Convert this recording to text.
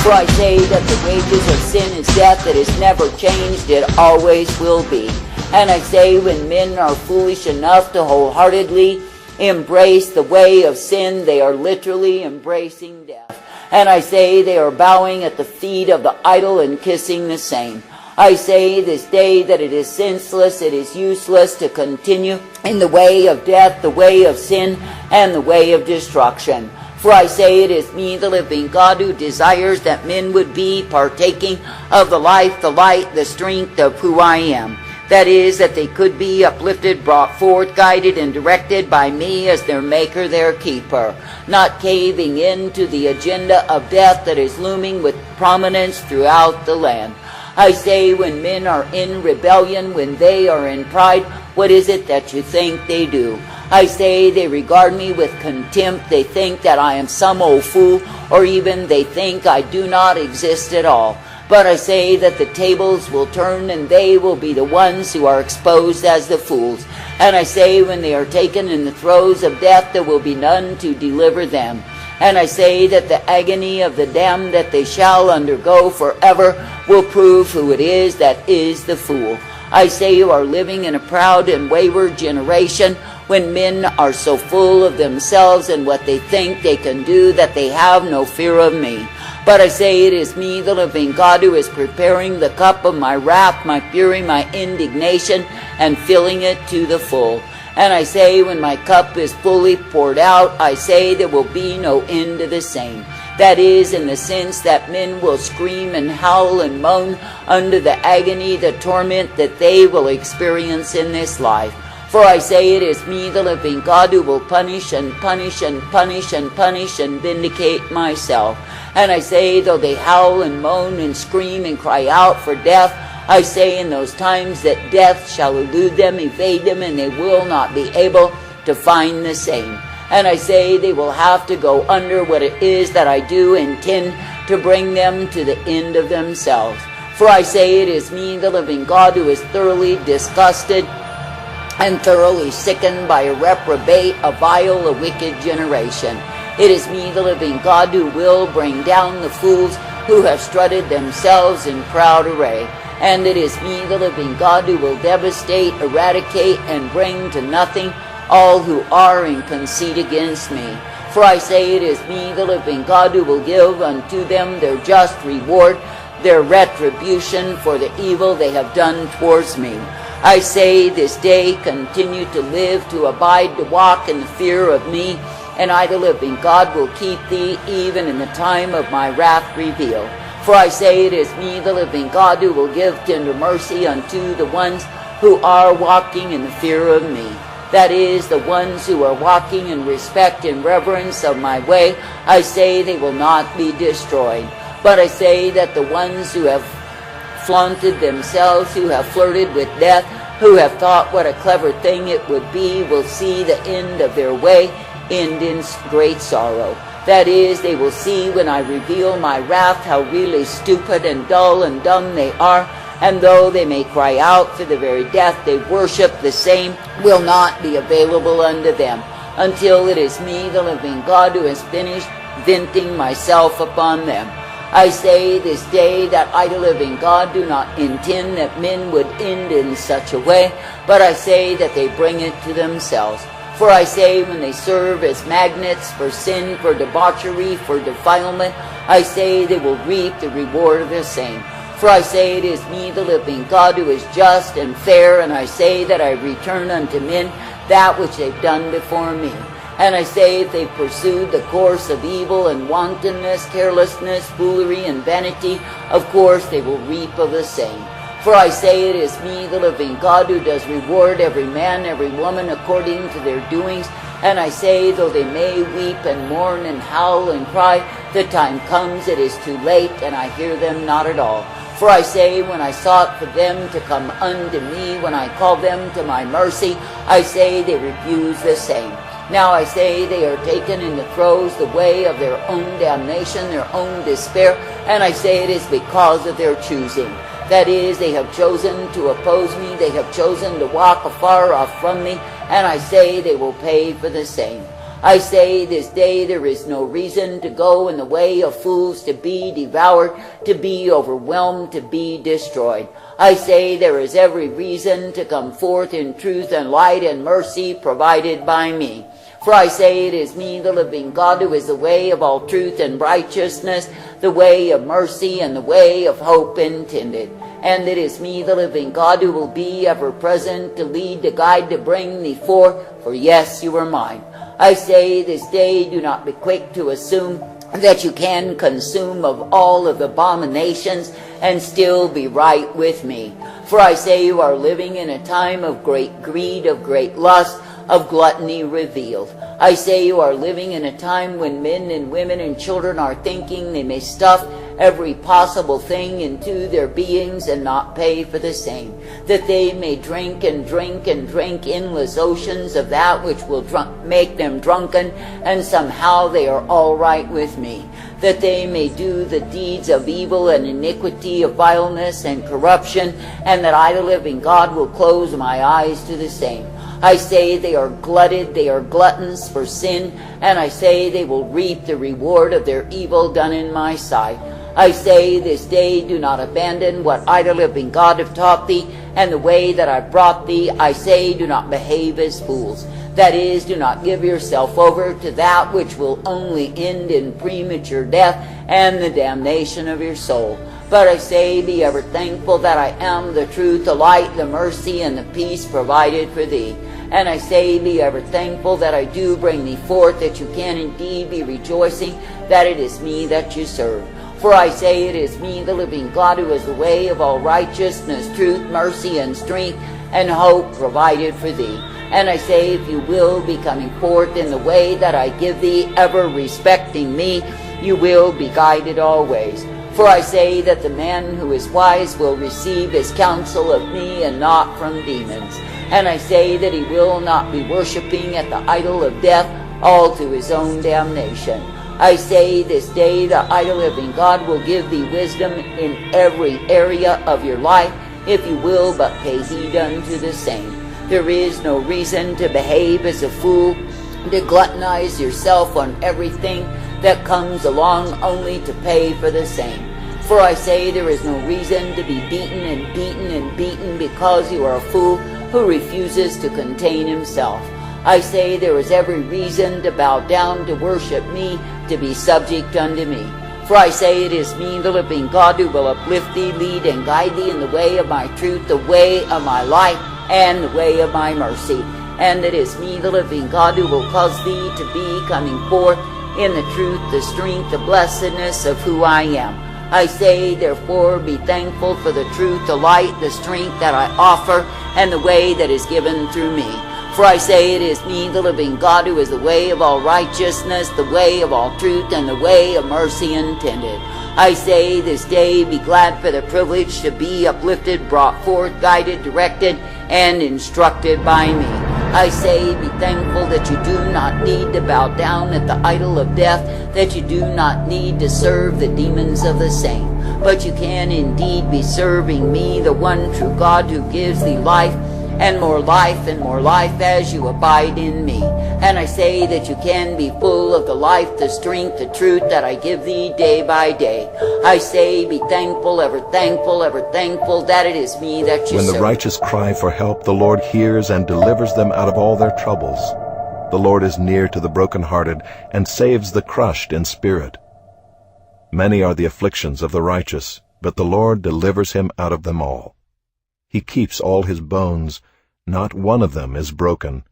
For I say that the wages of sin is death, it is never changed, it always will be. And I say when men are foolish enough to wholeheartedly embrace the way of sin, they are literally embracing death. And I say they are bowing at the feet of the idol and kissing the same. I say this day that it is senseless, it is useless to continue in the way of death, the way of sin, and the way of destruction. For I say it is me, the living God, who desires that men would be partaking of the life, the light, the strength of who I am. That is, that they could be uplifted, brought forth, guided, and directed by me as their maker, their keeper, not caving in to the agenda of death that is looming with prominence throughout the land. I say when men are in rebellion, when they are in pride, what is it that you think they do? I say they regard me with contempt. They think that I am some old fool, or even they think I do not exist at all. But I say that the tables will turn and they will be the ones who are exposed as the fools. And I say when they are taken in the throes of death, there will be none to deliver them. And I say that the agony of the damned that they shall undergo forever will prove who it is that is the fool. I say you are living in a proud and wayward generation, when men are so full of themselves and what they think they can do that they have no fear of me. But I say it is me, the living God, who is preparing the cup of my wrath, my fury, my indignation, and filling it to the full. And I say when my cup is fully poured out, I say there will be no end to the same. That is, in the sense that men will scream and howl and moan under the agony, the torment that they will experience in this life. For I say it is me, the living God, who will punish and punish and punish and punish and vindicate myself. And I say, though they howl and moan and scream and cry out for death, I say in those times that death shall elude them, evade them, and they will not be able to find the same. And I say they will have to go under what it is that I do intend to bring them to the end of themselves. For I say it is me, the living God, who is thoroughly disgusted and thoroughly sickened by a reprobate, a vile, a wicked generation. It is me, the living God, who will bring down the fools who have strutted themselves in proud array. And it is me, the living God, who will devastate, eradicate, and bring to nothing all who are in conceit against me. For I say it is me, the living God, who will give unto them their just reward, their retribution for the evil they have done towards me. I say this day, continue to live, to abide, to walk in the fear of me, and I, the living God, will keep thee even in the time of my wrath revealed. For I say it is me, the living God, who will give tender mercy unto the ones who are walking in the fear of me. That is, the ones who are walking in respect and reverence of my way. I say they will not be destroyed. But I say that the ones who have flaunted themselves, who have flirted with death, who have thought what a clever thing it would be, will see the end of their way end in great sorrow. That is, they will see when I reveal my wrath how really stupid and dull and dumb they are, and though they may cry out for the very death they worship, the same will not be available unto them, until it is me, the living God, who has finished venting myself upon them. I say this day that I, the living God, do not intend that men would end in such a way, but I say that they bring it to themselves. For I say when they serve as magnets for sin, for debauchery, for defilement, I say they will reap the reward of the same. For I say it is me, the living God, who is just and fair, and I say that I return unto men that which they've done before me. And I say if they pursued the course of evil and wantonness, carelessness, foolery, and vanity, of course they will reap of the same. For I say it is me, the living God, who does reward every man, every woman, according to their doings. And I say, though they may weep and mourn and howl and cry, the time comes, it is too late, and I hear them not at all. For I say, when I sought for them to come unto me, when I called them to my mercy, I say they refuse the same. Now I say they are taken in the throes, the way of their own damnation, their own despair, and I say it is because of their choosing. That is, they have chosen to oppose me, they have chosen to walk afar off from me, and I say they will pay for the same. I say this day there is no reason to go in the way of fools, to be devoured, to be overwhelmed, to be destroyed. I say there is every reason to come forth in truth and light and mercy provided by me. For I say it is me, the living God, who is the way of all truth and righteousness, the way of mercy and the way of hope intended. And it is me, the living God, who will be ever present to lead, to guide, to bring thee forth, for yes, you are mine. I say this day, do not be quick to assume that you can consume of all of the abominations and still be right with me. For I say you are living in a time of great greed, of great lust, of gluttony revealed. I say you are living in a time when men and women and children are thinking they may stuff every possible thing into their beings and not pay for the same, that they may drink and drink and drink endless oceans of that which will make them drunken, and somehow they are all right with me, that they may do the deeds of evil and iniquity, of vileness and corruption, and that I, the living God, will close my eyes to the same. I say they are glutted, they are gluttons for sin, and I say they will reap the reward of their evil done in my sight. I say this day, do not abandon what I, the living God, have taught thee, and the way that I brought thee. I say, do not behave as fools. That is, do not give yourself over to that which will only end in premature death and the damnation of your soul. But I say, be ever thankful that I am the truth, the light, the mercy, and the peace provided for thee. And I say, be ever thankful that I do bring thee forth, that you can indeed be rejoicing that it is me that you serve. For I say, it is me, the living God, who is the way of all righteousness, truth, mercy, and strength, and hope provided for thee. And I say, if you will be coming forth in the way that I give thee, ever respecting me, you will be guided always. For I say that the man who is wise will receive his counsel of me and not from demons. And I say that he will not be worshipping at the idol of death, all to his own damnation. I say this day that I, the living God, will give thee wisdom in every area of your life, if you will but pay heed unto the same. There is no reason to behave as a fool, to gluttonize yourself on everything that comes along only to pay for the same. For I say there is no reason to be beaten and beaten and beaten because you are a fool who refuses to contain himself. I say there is every reason to bow down, to worship me, to be subject unto me. For I say it is me, the living God, who will uplift thee, lead, and guide thee in the way of my truth, the way of my life, and the way of my mercy. And it is me, the living God, who will cause thee to be coming forth in the truth, the strength, the blessedness of who I am. I say, therefore, be thankful for the truth, the light, the strength that I offer, and the way that is given through me. For I say it is me, the living God, who is the way of all righteousness, the way of all truth, and the way of mercy intended. I say this day, be glad for the privilege to be uplifted, brought forth, guided, directed, and instructed by me. I say, be thankful that you do not need to bow down at the idol of death, that you do not need to serve the demons of the same, but you can indeed be serving me, the one true God who gives thee life and more life as you abide in me. And I say that you can be full of the life, the strength, the truth that I give thee day by day. I say, be thankful, ever thankful, ever thankful that it is me that you serve. When the righteous cry for help, the Lord hears and delivers them out of all their troubles. The Lord is near to the brokenhearted and saves the crushed in spirit. Many are the afflictions of the righteous, but the Lord delivers him out of them all. He keeps all his bones, not one of them is broken.